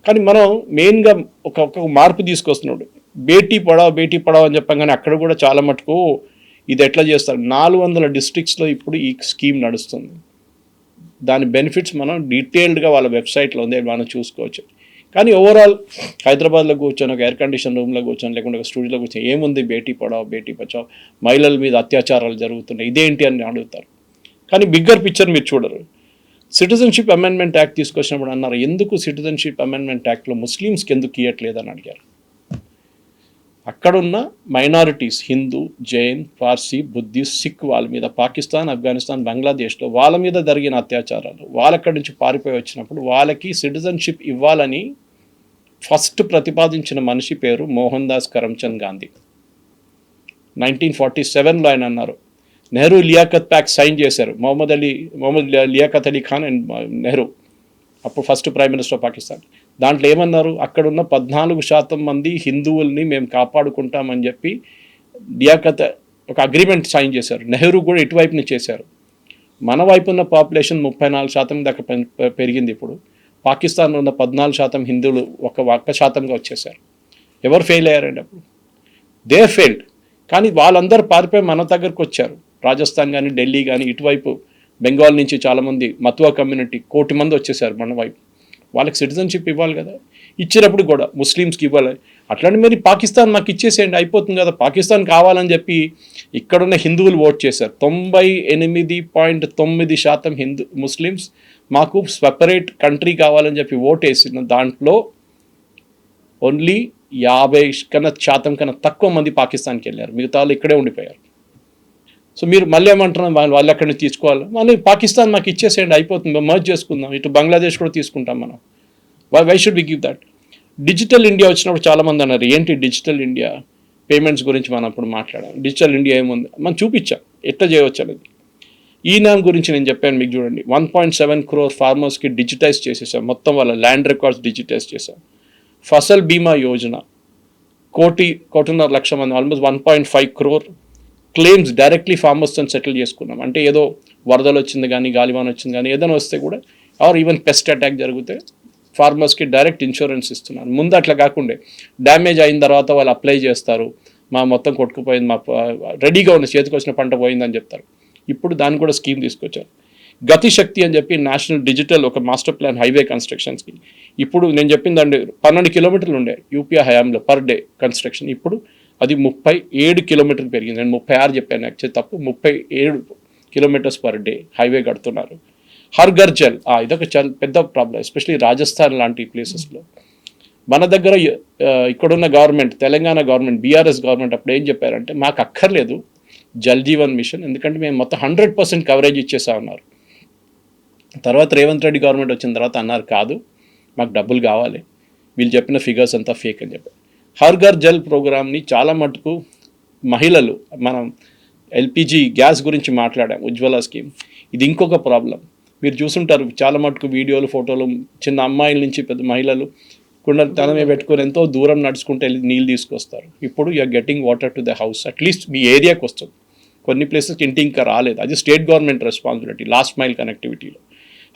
కానీ మనం మెయిన్గా ఒక మార్పు తీసుకొస్తున్నాడు. బేటీ పడావ్ అని చెప్పగానే అక్కడ కూడా చాలా మటుకు ఇది ఎట్లా చేస్తారు. 400 డిస్ట్రిక్ట్స్లో ఇప్పుడు ఈ స్కీమ్ నడుస్తుంది. దాని బెనిఫిట్స్ మనం డీటెయిల్డ్గా వాళ్ళ వెబ్సైట్లో ఉంది, మనం చూసుకోవచ్చు. కానీ ఓవరాల్ హైదరాబాద్లో కూర్చొని ఒక ఎయిర్ కండిషన్ రూమ్లో కూర్చొని, లేకుంటే ఒక స్టూడియోలో కూర్చొని ఏముంది, బేటీ పడావ్ బేటీ బచావ్, మహిళల మీద అత్యాచారాలు జరుగుతున్నాయి, ఇదేంటి అని అడుగుతారు. కానీ బిగ్గర్ పిక్చర్ మీరు చూడరు. సిటిజన్షిప్ అమెండ్మెంట్ యాక్ట్ తీసుకొచ్చినప్పుడు అన్నారు, ఎందుకు సిటిజన్షిప్ అమెండ్మెంట్ యాక్ట్లో ముస్లిమ్స్కి ఎందుకు ఇవ్వట్లేదని అడిగారు. అక్కడున్న మైనారిటీస్ హిందూ, జైన్, పార్సీ, బుద్ధిస్ట్, సిక్ వాళ్ళ మీద పాకిస్తాన్, ఆఫ్ఘనిస్తాన్, బంగ్లాదేశ్లో వాళ్ళ మీద జరిగిన అత్యాచారాలు, వాళ్ళక్కడి నుంచి పారిపోయి వచ్చినప్పుడు వాళ్ళకి సిటిజన్షిప్ ఇవ్వాలని ఫస్ట్ ప్రతిపాదించిన మనిషి పేరు మోహన్ దాస్ కరమ్చంద్ గాంధీ. 1947లో ఆయన అన్నారు. నెహ్రూ లియాఖత్ ప్యాక్ట్ సైన్ చేశారు. మొహమ్మద్ లియాఖత్ అలీ ఖాన్ అండ్ నెహ్రూ, అప్పుడు first prime minister of Pakistan. దాంట్లో ఏమన్నారు, అక్కడున్న 14% మంది హిందువుల్ని మేము కాపాడుకుంటామని చెప్పి లియాఖత్ ఒక అగ్రిమెంట్ సైన్ చేశారు. నెహ్రూ కూడా ఇటువైపుని చేశారు. మన వైపు ఉన్న పాపులేషన్ 34% దాకా పెరిగింది. ఇప్పుడు పాకిస్తాన్లో ఉన్న 14% హిందువులు 1% వచ్చేసారు. ఎవరు ఫెయిల్ అయ్యారండి అప్పుడు? They failed. కానీ వాళ్ళందరూ పారిపోయి మన దగ్గరకు వచ్చారు. రాజస్థాన్ కానీ, ఢిల్లీ కానీ, ఇటువైపు బెంగాల్ నుంచి చాలామంది మతువా కమ్యూనిటీ 1 కోటి మంది వచ్చేసారు మన వైపు. వాళ్ళకి సిటిజన్షిప్ ఇవ్వాలి కదా, ఇచ్చినప్పుడు కూడా ముస్లిమ్స్కి ఇవ్వాలి. అట్లాంటి మరి పాకిస్తాన్ మాకు ఇచ్చేసేయండి అయిపోతుంది కదా, పాకిస్తాన్ కావాలని చెప్పి ఇక్కడున్న హిందువులు ఓట్ చేశారు. 98.9% ముస్లిమ్స్ మాకు సెపరేట్ కంట్రీ కావాలని చెప్పి ఓట్ వేసిన దాంట్లో ఓన్లీ 50% కన్నా తక్కువ మంది పాకిస్తాన్కి వెళ్ళారు. మిగతా వాళ్ళు ఇక్కడే ఉండిపోయారు. సో మీరు మళ్ళీ ఏమంటున్నారు, వాళ్ళు ఎక్కడి నుంచి తీసుకోవాలి, మళ్ళీ పాకిస్తాన్ మాకు ఇచ్చేసేయండి అయిపోతుంది, మర్జ్ చేసుకుందాం, ఇటు బంగ్లాదేశ్ కూడా తీసుకుంటాం మనం. Why should we give that? Digital India వచ్చినప్పుడు చాలామంది అన్నారు ఏంటి డిజిటల్ ఇండియా, పేమెంట్స్ గురించి మనం అప్పుడు మాట్లాడాం. డిజిటల్ ఇండియా ఏముంది మనం చూపించాం ఎట్లా చేయవచ్చు అనేది. ఈ నామ్ గురించి నేను చెప్పాను మీకు, చూడండి 1.7 crore ఫార్మర్స్కి డిజిటైజ్ చేసేసాం, మొత్తం వాళ్ళ ల్యాండ్ రికార్డ్స్ డిజిటైజ్ చేసాం. ఫసల్ బీమా యోజన 1.5 లక్ష మంది, ఆల్మోస్ట్ 1.5 crore క్లెయిమ్స్ డైరెక్ట్లీ ఫార్మర్స్తో సెటిల్ చేసుకున్నాం. అంటే ఏదో వరదలు వచ్చింది కానీ, గాలివాన వచ్చింది కానీ, ఏదైనా వస్తే కూడా, ఆర్ ఈవెన్ పెస్ట్ అటాక్ జరిగితే ఫార్మర్స్కి డైరెక్ట్ ఇన్సూరెన్స్ ఇస్తున్నారు. ముందు అట్లా కాకుండా డ్యామేజ్ అయిన తర్వాత వాళ్ళు అప్లై చేస్తారు, మా మొత్తం కొట్టుకుపోయింది, మా రెడీగా ఉన్న చేతికి వచ్చిన పంట పోయిందని చెప్తారు. ఇప్పుడు దాన్ని కూడా స్కీమ్ తీసుకొచ్చారు. గతి శక్తి అని చెప్పి నేషనల్ డిజిటల్ ఒక మాస్టర్ ప్లాన్ హైవే కన్స్ట్రక్షన్స్కి. ఇప్పుడు నేను చెప్పిందండి 12 కిలోమీటర్లు ఉండే యూపీఐ హయాంలో పర్ డే కన్స్ట్రక్షన్, ఇప్పుడు అది 37 కిలోమీటర్లు పెరిగింది. నేను 36 చెప్పాను, యాక్చువల్లీ తప్పు. 37 కిలోమీటర్స్ పర్ డే హైవే కడుతున్నారు. హర్ ఘర్ జల్, ఇదొక చాలా పెద్ద ప్రాబ్లం, ఎస్పెషలీ రాజస్థాన్ లాంటి ప్లేసెస్లో. మన దగ్గర ఇక్కడున్న government, Telangana government, BRS government అప్పుడు ఏం చెప్పారంటే మాకు అక్కర్లేదు జల్ జీవన్ మిషన్, ఎందుకంటే మేము మొత్తం 100% కవరేజ్ ఇచ్చేసా ఉన్నారు. తర్వాత రేవంత్ రెడ్డి గవర్నమెంట్ వచ్చిన తర్వాత అన్నారు కాదు మాకు డబ్బులు కావాలి, వీళ్ళు చెప్పిన ఫిగర్స్ అంతా ఫేక్ అని చెప్పారు. హర్ ఘర్ జల్ ప్రోగ్రామ్ని చాలా మటుకు మహిళలు, మనం ఎల్పిజి గ్యాస్ గురించి మాట్లాడాం, ఉజ్వల స్కీమ్, ఇది ఇంకొక ప్రాబ్లం. మీరు చూసుంటారు చాలా మటుకు వీడియోలు, ఫోటోలు, చిన్న అమ్మాయిల నుంచి పెద్ద మహిళలు కుండలు తనమే పెట్టుకొని ఎంతో దూరం నడుచుకుంటే నీళ్ళు తీసుకొస్తారు. ఇప్పుడు you are getting water to the house, at least మీ ఏరియాకి వస్తుంది. కొన్ని ప్లేసెస్కి ఇంటి ఇంకా రాలేదు, అది state government responsibility last mile కనెక్టివిటీలో.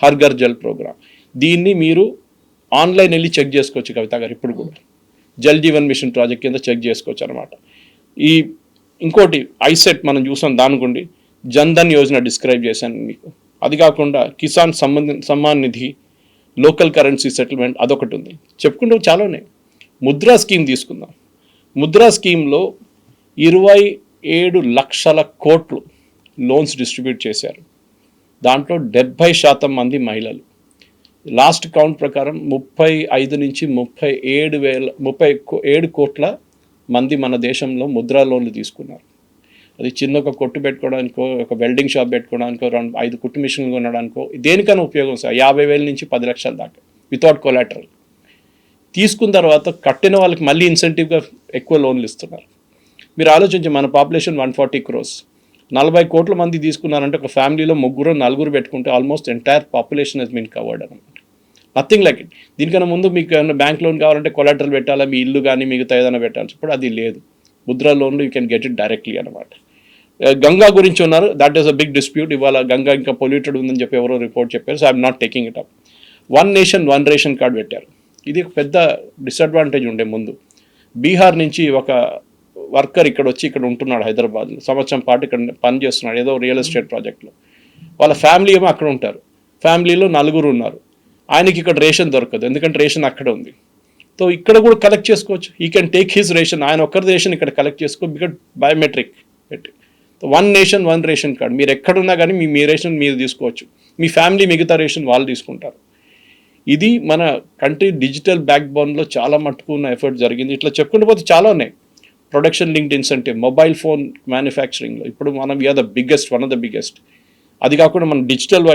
హర్ ఘర్ జల్ ప్రోగ్రామ్, దీన్ని మీరు ఆన్లైన్ వెళ్ళి చెక్ చేసుకోవచ్చు కవిత గారు. ఇప్పుడు కూడా జల్ జీవన్ మిషన్ ప్రాజెక్ట్ కింద చెక్ చేసుకోవచ్చు అనమాట. ఈ ఇంకోటి ఐసెట్ మనం చూసాం, దానికోండి జన్ధన్ యోజన డిస్క్రైబ్ చేశాను మీకు. అది కాకుండా Kisan Samman Nidhi, local currency settlement అదొకటి ఉంది. చెప్పుకుంటూ చాలా ఉన్నాయి. ముద్రా స్కీమ్ తీసుకుందాం. ముద్రా స్కీమ్లో 27 లక్షల కోట్లు లోన్స్ డిస్ట్రిబ్యూట్ చేశారు. దాంట్లో 70% మంది మహిళలు. లాస్ట్ కౌంట్ ప్రకారం 35 నుంచి 37 కోట్ల మంది మన దేశంలో ముద్రా లోన్లు తీసుకున్నారు. అది చిన్న ఒక కొట్టు పెట్టుకోవడానికో, ఒక వెల్డింగ్ షాప్ పెట్టుకోవడానికో, 5 కుట్టు మిషన్లు కొనడానికో, దేనికైనా ఉపయోగం సార్. 50,000 నుంచి 10 లక్షల దాకా వితౌట్ కొలాటరల్ తీసుకున్న తర్వాత కట్టిన వాళ్ళకి మళ్ళీ ఇన్సెంటివ్గా ఎక్కువ లోన్లు ఇస్తున్నారు. మీరు ఆలోచించి, మన పాపులేషన్ 140 crores, 40 కోట్ల మంది తీసుకున్నారంటే ఒక ఫ్యామిలీలో 3-4 పెట్టుకుంటే almost entire population has been covered అనమాట. Nothing like it. దీనికన్నా ముందు మీకు ఏమైనా బ్యాంక్ లోన్ కావాలంటే కొలాటరల్ పెట్టాలా, మీ ఇల్లు కానీ మిగతా ఏదైనా పెట్టాలి. ఇప్పుడు అది లేదు. ముద్రా లోన్లు you can get it directly అనమాట. గంగా గురించి ఉన్నారు, that is a big dispute. ఇవాళ గంగా ఇంకా పొల్యూటెడ్ ఉందని చెప్పి ఎవరో రిపోర్ట్ చెప్పారు. So I'm not taking it up. 1 nation 1 ration card పెట్టారు. ఇది ఒక పెద్ద డిసడ్వాంటేజ్ ఉండే ముందు. బీహార్ నుంచి ఒక వర్కర్ ఇక్కడ వచ్చి ఇక్కడ ఉంటున్నాడు హైదరాబాద్లో, సంవత్సరం పాటు ఇక్కడ పని చేస్తున్నాడు ఏదో రియల్ ఎస్టేట్ ప్రాజెక్ట్లో. వాళ్ళ ఫ్యామిలీ ఏమో అక్కడ ఉంటారు, ఫ్యామిలీలో 4 ఉన్నారు. ఆయనకి ఇక్కడ రేషన్ దొరకదు, ఎందుకంటే రేషన్ అక్కడ ఉంది. సో ఇక్కడ కూడా కలెక్ట్ చేసుకోవచ్చు. ఈ కెన్ టేక్ హిస్ రేషన్, ఆయన ఒక్కరి రేషన్ ఇక్కడ కలెక్ట్ చేసుకో, బికాజ్ బయోమెట్రిక్ పెట్టి. 1 నేషన్ 1 రేషన్ కార్డ్, మీరు ఎక్కడున్నా కానీ మీ రేషన్ మీరు తీసుకోవచ్చు, మీ ఫ్యామిలీ మిగతా రేషన్ వాళ్ళు తీసుకుంటారు. ఇది మన కంట్రీ డిజిటల్ బ్యాక్ బోన్లో చాలా మట్టుకు ఉన్న ఎఫర్ట్ జరిగింది. ఇట్లా చెప్పుకుంటూ పోతే చాలా ఉన్నాయి. Production linked incentive mobile phone మ్యానుఫ్యాక్చరింగ్లో ఇప్పుడు మనం we are the biggest, one of the biggest. అది కాకుండా మన డిజిటల్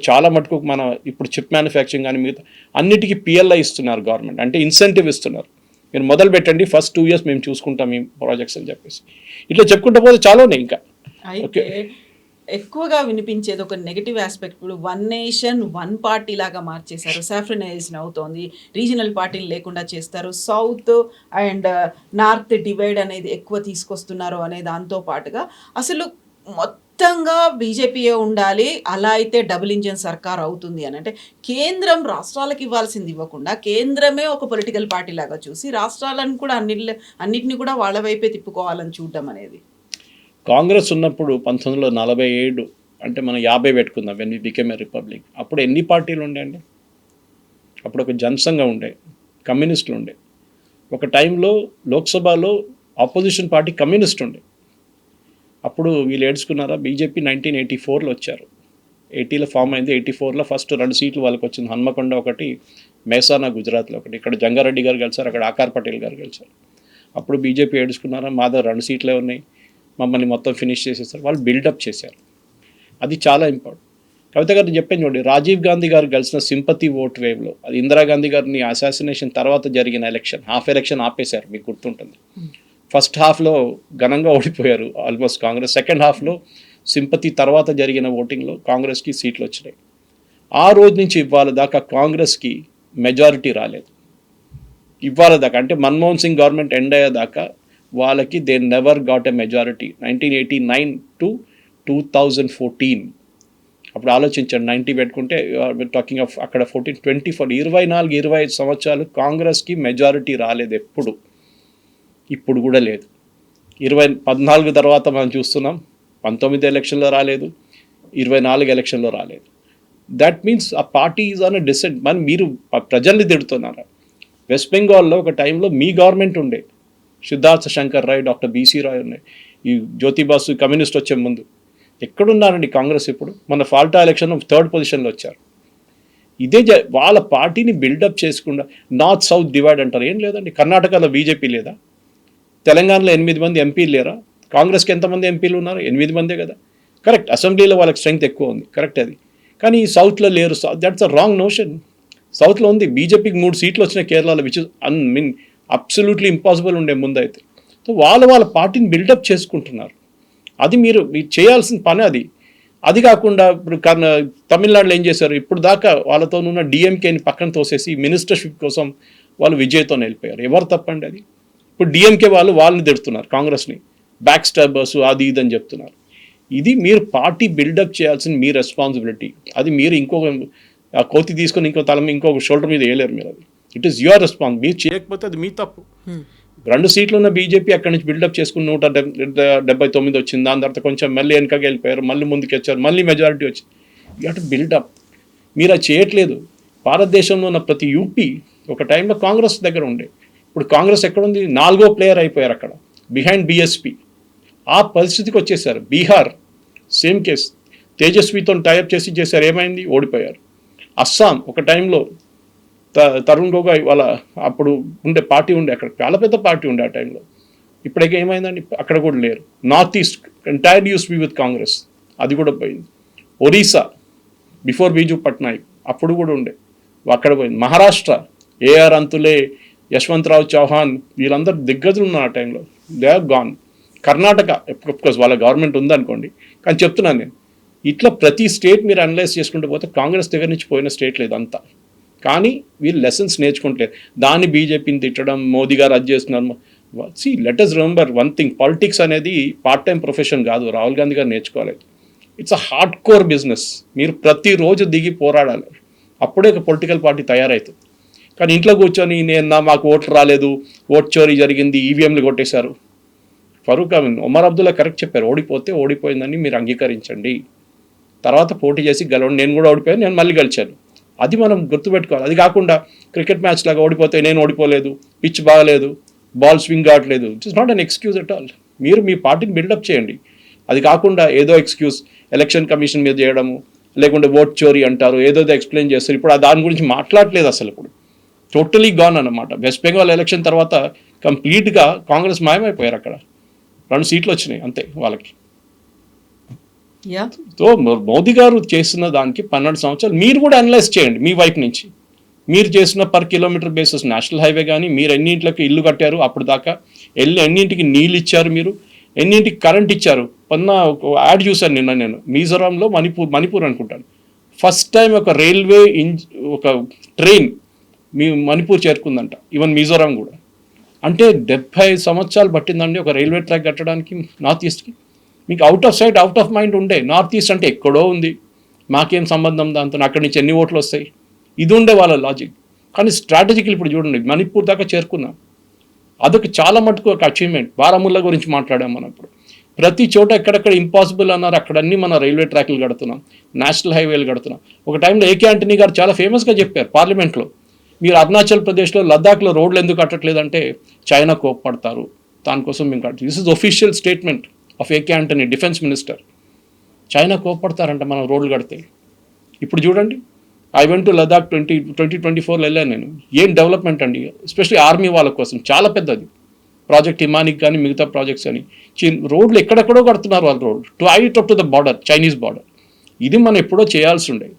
చాలా మటుకు మన ఇప్పుడు చిప్ మ్యానుఫ్యాక్చరింగ్ కానీ మిగతా అన్నిటికీ పిఎల్ఐ ఇస్తున్నారు గవర్నమెంట్, అంటే ఇన్సెంటివ్ ఇస్తున్నారు. మీరు మొదలు పెట్టండి, ఫస్ట్ 2 years మేము చూసుకుంటాం ఈ ప్రాజెక్ట్స్ అని చెప్పేసి ఇట్లా చెప్పుకుంటూ పోతే చాలా ఉన్నాయి ఇంకా. అయితే ఎక్కువగా వినిపించేది ఒక నెగటివ్ ఆస్పెక్ట్, ఇప్పుడు 1 nation 1 party లాగా మార్చేశారు, సాఫ్రనైజేషన్ అవుతోంది, రీజనల్ పార్టీలు లేకుండా చేస్తారు, సౌత్ అండ్ నార్త్ డివైడ్ అనేది ఎక్కువ తీసుకొస్తున్నారు అనే దాంతో పాటుగా అసలు మొత్తంగా బీజేపీయే ఉండాలి, అలా అయితే డబుల్ ఇంజన్ సర్కార్ అవుతుంది అని. అంటే కేంద్రం రాష్ట్రాలకు ఇవ్వాల్సింది ఇవ్వకుండా కేంద్రమే ఒక పొలిటికల్ పార్టీ లాగా చూసి రాష్ట్రాలను కూడా అన్నిటిని కూడా వాళ్ళ వైపే తిప్పుకోవాలని చూడడం అనేది. కాంగ్రెస్ ఉన్నప్పుడు 1947 అంటే మనం 50 పెట్టుకుందాం, when we become a republic. అప్పుడు ఎన్ని పార్టీలు ఉండే అండి? అప్పుడు ఒక జనసంఘం ఉండే, కమ్యూనిస్టులు ఉండే. ఒక టైంలో లోక్సభలో ఆపోజిషన్ పార్టీ కమ్యూనిస్ట్ ఉండే. అప్పుడు వీళ్ళు ఏడ్చుకున్నారా? బీజేపీ 1984లో వచ్చారు, 80లో ఫామ్ అయింది, 84లో ఫస్ట్ 2 సీట్లు వాళ్ళకి వచ్చింది. హన్మకొండ ఒకటి, మెహసానా గుజరాత్లో ఒకటి. ఇక్కడ జంగారెడ్డి గారు గెలిచారు, అక్కడ ఆకార్ పటేల్ గారు గెలిచారు. అప్పుడు బీజేపీ ఏడ్చుకున్నారా? మా దగ్గర 2 సీట్లే ఉన్నాయి, మమ్మల్ని మొత్తం ఫినిష్ చేసేస్తారు. వాళ్ళు బిల్డప్ చేశారు, అది చాలా ఇంపార్టెంట్. కవిత గారు చెప్పాను చూడండి, రాజీవ్ గాంధీ గారు గెలిచిన సింపతి ఓట్ వేవ్లో, అది ఇందిరాగాంధీ గారిని అసాసినేషన్ తర్వాత జరిగిన ఎలక్షన్, ఎలక్షన్ ఆపేశారు, మీకు గుర్తుంటుంది. ఫస్ట్ హాఫ్లో ఘనంగా ఓడిపోయారు ఆల్మోస్ట్ కాంగ్రెస్, సెకండ్ హాఫ్లో సింపతి తర్వాత జరిగిన ఓటింగ్లో కాంగ్రెస్కి సీట్లు వచ్చినాయి. ఆ రోజు నుంచి ఇవాళ దాకా కాంగ్రెస్కి మెజారిటీ రాలేదు. ఇవాళ దాకా అంటే మన్మోహన్ సింగ్ గవర్నమెంట్ ఎండ్ అయ్యేదాకా వాళ్ళకి they never got a majority. 1989 to 2014 అప్పుడు ఆలోచించండి, 90 పెట్టుకుంటే టాకింగ్ ఆఫ్ అక్కడ 14, 24, 24-25 సంవత్సరాలు కాంగ్రెస్కి మెజారిటీ రాలేదు ఎప్పుడు, ఇప్పుడు కూడా లేదు. 14 తర్వాత మనం చూస్తున్నాం, 19 ఎలక్షన్లో రాలేదు, 24 ఎలక్షన్లో రాలేదు. దట్ మీన్స్ ఆ party is on a descent. మరి మీరు ప్రజల్ని తిడుతున్నారా? వెస్ట్ బెంగాల్లో ఒక టైంలో మీ గవర్నమెంట్ ఉండే, సిద్ధార్థ శంకర్ రాయ్, డాక్టర్ బీసీ రాయ్ ఉన్నాయి, ఈ జ్యోతిబాసు కమ్యూనిస్ట్ వచ్చే ముందు. ఎక్కడున్నారండి కాంగ్రెస్ ఇప్పుడు? మన ఫాల్టా ఎలక్షన్లో 3rd పొజిషన్లో వచ్చారు. ఇదే వాళ్ళ పార్టీని బిల్డప్ చేసుకుండా నార్త్ సౌత్ డివైడ్ అంటారు. ఏం లేదండి, కర్ణాటకలో బీజేపీ లేదా? తెలంగాణలో 8 మంది ఎంపీలు లేరా? కాంగ్రెస్కి ఎంతమంది ఎంపీలు ఉన్నారు? 8 మందే కదా. కరెక్ట్, అసెంబ్లీలో వాళ్ళకి స్ట్రెంగ్త్ ఎక్కువ ఉంది, కరెక్ట్ అది. కానీ ఈ సౌత్లో లేరు. That's a wrong notion. సౌత్లో ఉంది, బీజేపీకి 3 సీట్లు వచ్చినాయి కేరళలో, విచ్ ఇస్ అబ్సల్యూట్లీ ఇంపాసిబుల్ ఉండే ముందైతే. సో వాళ్ళ పార్టీని బిల్డప్ చేసుకుంటున్నారు. అది మీరు చేయాల్సిన పని అది. అది కాకుండా ఇప్పుడు తమిళనాడులో ఏం చేశారు? ఇప్పుడు దాకా వాళ్ళతో ఉన్న డిఎంకేని పక్కన తోసేసి మినిస్టర్షిప్ కోసం వాళ్ళు విజయ్తో వెళ్ళిపోయారు. ఎవరు తప్పండి అది? ఇప్పుడు డిఎంకే వాళ్ళని తిడుతున్నారు, కాంగ్రెస్ని బ్యాక్ స్టాబర్స్ అది ఇది అని చెప్తున్నారు. ఇది మీరు పార్టీ బిల్డప్ చేయాల్సిన మీ రెస్పాన్సిబిలిటీ. అది మీరు ఇంకొక కోతి తీసుకొని ఇంకొక షోల్డర్ మీద వేయలేరు మీరు. అది ఇట్ ఈస్ యువర్ రెస్పాన్స్. మీరు చేయకపోతే అది మీ తప్పు. 2 సీట్లు ఉన్న బీజేపీ అక్కడి నుంచి బిల్డప్ చేసుకుని 179 వచ్చింది. దాని తర్వాత కొంచెం మళ్ళీ వెనకకి వెళ్ళిపోయారు, మళ్ళీ ముందుకు వచ్చారు, మళ్ళీ మెజారిటీ వచ్చింది. You have to buildup. మీరు అది చేయట్లేదు. భారతదేశంలో ఉన్న ప్రతి యూపీ ఒక టైంలో కాంగ్రెస్ దగ్గర ఉండే, ఇప్పుడు కాంగ్రెస్ ఎక్కడుంది? 4వ ప్లేయర్ అయిపోయారు అక్కడ, బిహైండ్ బీఎస్పీ. ఆ పరిస్థితికి వచ్చేసారు. బీహార్ సేమ్ కేస్, తేజస్వితో టైఅప్ చేశారు, ఏమైంది? ఓడిపోయారు. అస్సాం ఒక టైంలో తరుణ్ గొగోయ్ వాళ్ళ అప్పుడు ఉండే పార్టీ ఉండే, అక్కడ చాలా పెద్ద పార్టీ ఉండే ఆ టైంలో. ఇప్పటికే ఏమైందండి? అక్కడ కూడా లేరు. North east entirely use be with Congress, అది కూడా పోయింది. ఒరిస్సా బిఫోర్ బీజు పట్నాయక్ అప్పుడు కూడా ఉండే, అక్కడ పోయింది. మహారాష్ట్ర ఏఆర్ అంతులే, యశ్వంతరావు చౌహాన్ వీళ్ళందరూ దిగ్గజులు ఉన్నారు ఆ టైంలో, they have gone. Karnataka of course వాళ్ళ గవర్నమెంట్ ఉందనుకోండి, కానీ చెప్తున్నాను నేను, ఇట్లా ప్రతి స్టేట్ మీరు అనలైజ్ చేసుకుంటూ పోతే కాంగ్రెస్ దగ్గర నుంచి పోయిన స్టేట్ లేదు అంతా. కానీ వీళ్ళు లెసన్స్ నేర్చుకుంటలేరు. దాన్ని బీజేపీని తిట్టడం, మోదీ గారు అది చేస్తున్నారు. See let us remember one thing, politics అనేది పార్ట్ టైం ప్రొఫెషన్ కాదు. రాహుల్ గాంధీ గారు నేర్చుకోలేదు. It's a hard core business. మీరు ప్రతిరోజు దిగి పోరాడాలి, అప్పుడే ఒక పొలిటికల్ పార్టీ తయారవుతుంది. కానీ ఇంట్లో కూర్చొని మాకు ఓట్లు రాలేదు, ఓట్ చోరీ జరిగింది, ఈవీఎంలు కొట్టేశారు. ఫరూక్ ఒమర్ అబ్దుల్లా కరెక్ట్ చెప్పారు, ఓడిపోతే ఓడిపోయిందని మీరు అంగీకరించండి, తర్వాత పోటీ చేసి గెలవండి. నేను కూడా ఓడిపోయాను, నేను మళ్ళీ గెలిచాను. అది మనం గుర్తుపెట్టుకోవాలి. అది కాకుండా క్రికెట్ మ్యాచ్ లాగా ఓడిపోతే నేను ఓడిపోలేదు, పిచ్ బాగలేదు, బాల్ స్వింగ్ కావట్లేదు, it is not an excuse at all. మీరు మీ పార్టీని బిల్డప్ చేయండి. అది కాకుండా ఏదో ఎక్స్క్యూజ్ ఎలక్షన్ కమిషన్ మీద చేయడము, లేకుంటే ఓట్ చోరీ అంటారు, ఏదో ఎక్స్ప్లెయిన్ చేస్తారు. ఇప్పుడు దాని గురించి మాట్లాడలేదు అసలు. ఇప్పుడు టోటలీ గాన్ అన్నమాట. వెస్ట్ బెంగాల్ ఎలక్షన్ తర్వాత కంప్లీట్గా కాంగ్రెస్ మాయమైపోయారు. అక్కడ 2 సీట్లు వచ్చినాయి అంతే వాళ్ళకి. యా సో మోదీ గారు చేసిన దానికి 12 సంవత్సరాలు మీరు కూడా అనలైజ్ చేయండి మీ వైపు నుంచి. మీరు చేసిన per kilometre basis national highway కానీ, మీరు ఎన్నింటికి ఇల్లు కట్టారు అప్పుడు దాకా, ఎన్నింటికి నీళ్ళు ఇచ్చారు, మీరు ఎన్నింటికి కరెంట్ ఇచ్చారు. ఒక యాడ్ చూశాను నిన్న నేను, మిజోరాంలో మణిపూర్ అనుకుంటాను, ఫస్ట్ టైం ఒక రైల్వే ఒక ట్రైన్ మీ మణిపూర్ చేరుకుందంట, ఈవెన్ మిజోరాం కూడా. అంటే 70 సంవత్సరాలు పట్టిందండి ఒక రైల్వే ట్రాక్ కట్టడానికి నార్త్ ఈస్ట్కి. మీకు out of sight out of mind ఉండే, నార్త్ ఈస్ట్ అంటే ఎక్కడో ఉంది, మాకేం సంబంధం దాంతో, అక్కడి నుంచి ఎన్ని ఓట్లు వస్తాయి, ఇది ఉండే వాళ్ళ లాజిక్. కానీ స్ట్రాటజికల్ ఇప్పుడు చూడండి మణిపూర్ దాకా చేరుకున్నాం, అదొక చాలా మటుకు ఒక అచీవ్మెంట్. బారాముల్లా గురించి మాట్లాడాం మనం ఇప్పుడు. ప్రతి చోట ఎక్కడెక్కడ ఇంపాసిబుల్ అన్నారు అక్కడన్నీ మన రైల్వే ట్రాక్లు కడుతున్నాం, నేషనల్ హైవేలు కడుతున్నాం. ఒక టైంలో ఏకే ఆంటనీ గారు చాలా ఫేమస్గా చెప్పారు పార్లమెంట్లో, మీరు అరుణాచల్ ప్రదేశ్లో లద్దాఖ్లో రోడ్లు ఎందుకు కట్టట్లేదంటే చైనా కోప్పడతారు, దానికోసం మేము కట్ట. This is official statement of AK Antony, defence minister. China కోప్పడతారంట మనం రోడ్లు కడితే. ఇప్పుడు చూడండి, ఐ వెంట్ టు లదాఖ్ 2024 వెళ్ళాను నేను. ఏం డెవలప్మెంట్ అండి, ఎస్పెషల్లీ ఆర్మీ వాళ్ళ కోసం చాలా పెద్దది ప్రాజెక్ట్. హిమానికి కానీ మిగతా ప్రాజెక్ట్స్ అని రోడ్లు ఎక్కడెక్కడో కడుతున్నారు వాళ్ళు, రోడ్లు to the border, Chinese border. ఇది మనం ఎప్పుడో చేయాల్సి ఉండేది.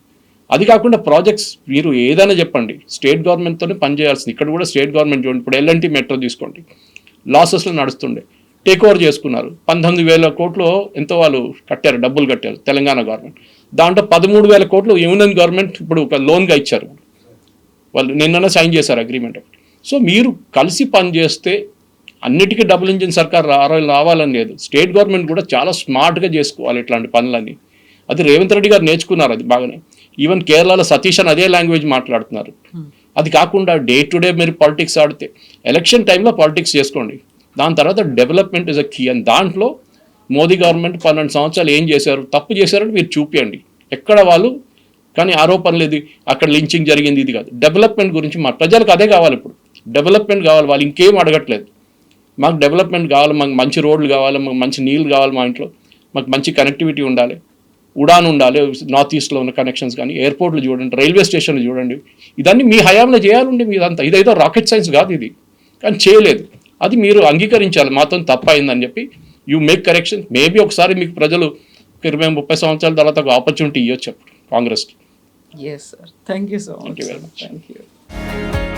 అది కాకుండా ప్రాజెక్ట్స్ మీరు ఏదైనా చెప్పండి, స్టేట్ గవర్నమెంట్తోనే పనిచేయాల్సింది. ఇక్కడ కూడా స్టేట్ గవర్నమెంట్ చూడండి, ఇప్పుడు ఎల్ఎన్టీ మెట్రో తీసుకోండి, లాసెస్లో నడుస్తుండే, టేక్ ఓవర్ చేసుకున్నారు. 19,000 కోట్లు ఎంతో వాళ్ళు కట్టారు, డబ్బులు కట్టారు తెలంగాణ గవర్నమెంట్. దాంట్లో 13,000 కోట్లు యూనియన్ గవర్నమెంట్ ఇప్పుడు ఒక లోన్గా ఇచ్చారు, వాళ్ళు నిన్న సైన్ చేశారు అగ్రిమెంట్. సో మీరు కలిసి పనిచేస్తే అన్నిటికీ డబుల్ ఇంజిన్ సర్కార్ రావాలని లేదు. స్టేట్ గవర్నమెంట్ కూడా చాలా స్మార్ట్గా చేసుకోవాలి ఇట్లాంటి పనులన్నీ. అది రేవంత్ రెడ్డి గారు నేర్చుకున్నారు అది బాగానే. ఈవెన్ కేరళలో సతీష్ అని అదే లాంగ్వేజ్ మాట్లాడుతున్నారు. అది కాకుండా డే టు డే మీరు పాలిటిక్స్ ఆడితే, ఎలక్షన్ టైంలో పాలిటిక్స్ చేసుకోండి, దాని తర్వాత development is a key. And దాంట్లో మోదీ గవర్నమెంట్ 12 సంవత్సరాలు ఏం చేశారు, తప్పు చేశారని మీరు చూపించండి. ఎక్కడ వాళ్ళు కానీ ఆరోపణలు ఇది అక్కడ లించింగ్ జరిగింది ఇది కాదు, డెవలప్మెంట్ గురించి మా ప్రజలకు అదే కావాలి. ఇప్పుడు డెవలప్మెంట్ కావాలి, వాళ్ళు ఇంకేం అడగట్లేదు. మాకు డెవలప్మెంట్ కావాలి, మాకు మంచి రోడ్లు కావాలి, మాకు మంచి నీళ్ళు కావాలి, మా ఇంట్లో మాకు మంచి కనెక్టివిటీ ఉండాలి, ఉడాన్ ఉండాలి, నార్త్ ఈస్ట్లో ఉన్న కనెక్షన్స్ కానీ, ఎయిర్పోర్ట్లు చూడండి, రైల్వే స్టేషన్లు చూడండి. ఇదన్నీ మీ హయాంలో చేయాలండి మీదంతా. ఇదైతే రాకెట్ సైన్స్ కాదు ఇది, కానీ చేయలేదు. అది మీరు అంగీకరించాలి, మాతో తప్పైందని చెప్పి యూ మేక్ కరెక్షన్. మేబీ ఒకసారి మీకు ప్రజలు 20-30 సంవత్సరాల తర్వాత ఒక ఆపర్చునిటీ ఇవ్వచ్చు అప్పుడు కాంగ్రెస్కి. Yes sir, thank you so much. Thank you very much. Thank you.